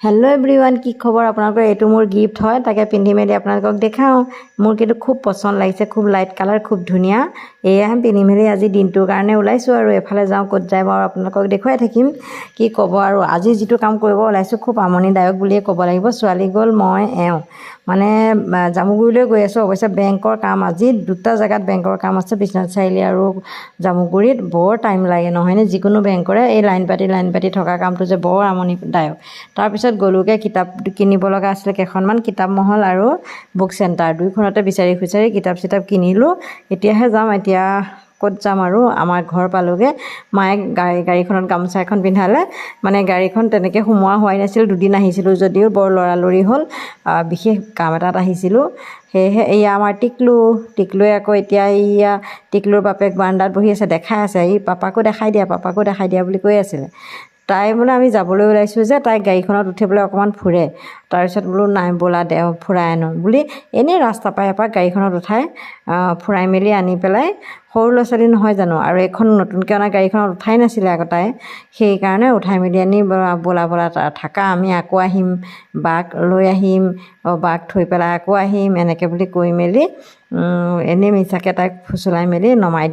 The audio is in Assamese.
हेलो एवरीवन की खबर आपनालोকৰ एटु मोर गिफ्ट হয় তাকে পিন্ধি মেলি আপোনালোকক দেখাও মোৰ কিন্তু খুব পছন্দ লাগিছে খুব লাইট কালাৰ খুব ধুনিয়া এয়া পিন্ধি মেলি আজি দিনটোৰ কাৰণে ওলাইছো আৰু এফালে যাও কত যাই বাৰু আপোনালোকক দেখুৱাই থাকিম কি কব আৰু আজি যেটো কাম কৰিব ওলাইছো খুব আমনিদায়ক বুলিয়ে ক'ব লাগিব ছোৱালী গল মই এও মানে জামুগুৰিলৈ গৈ আছো অৱশ্যে বেংকৰ কাম আজি দুটা জায়গাত বেংকৰ কাম আছে বিশ্বনাথ চাৰিআলি আৰু জামুগুৰিত বৰ টাইম লাগে নহয়নে যিকোনো বেংকৰে এই লাইন পাতি থকা কামটো যে বৰ আমনিদায়ক তাৰ পিছত গলুকে কিতাপ কিনিব লগা আছিল কেখনমান কিতাপ মহল আৰু বুক সেন্টাৰ দুইখনতে বিচাৰি কিতাপ কিনিলো এতিয়াহে যাম এতিয়া কত যাম আৰু আমাৰ ঘৰ পালোগে মায়ে গাড়ীখনত গামছা এখন পিন্ধালে মানে গাড়ীখন তেনেকে হুমুৱা হোৱাই নাছিল দুদিন আহিছিলো যদিও বৰ লৰালৰি হল বিশেষ কাম এটাত আহিছিলো হেহে এয়া আমাৰ টিকলুৱে আকৌ এতিয়া ইয়া টিকলুৰ বাপেক বাৰান্দাত বহি আছে দেখাই আছে ই পাপাকো দেখাই দিয়া বুলি কৈ আছিল তাই মানে আমি যাবলৈ ওলাইছো যে তাই গাড়ীখনত উঠিবলৈ অকমান ফুৰে তাৰ পিছত বলো নাই বলা দে ফুৰাই আনো বুলি এনে ৰাস্তা পাই এপাক গাড়ীখনত উঠাই ফুৰাই মেলি আনি পেলাই সৰু লছালি নহয় জানো আৰু এখন নতুনকৈ অনা গাড়ীখনত উঠাই নাছিলে আগতাই সেই কাৰণে উঠাই মেলি আনি বলা থাকা আমি আকৌ আহিম বাক লৈ আহিম বাক থৈ পেলাই আকৌ আহিম এনেকে বুলি কৈ মেলি এনে মিছাকে তাইক ফুসলাই মেলি নমাই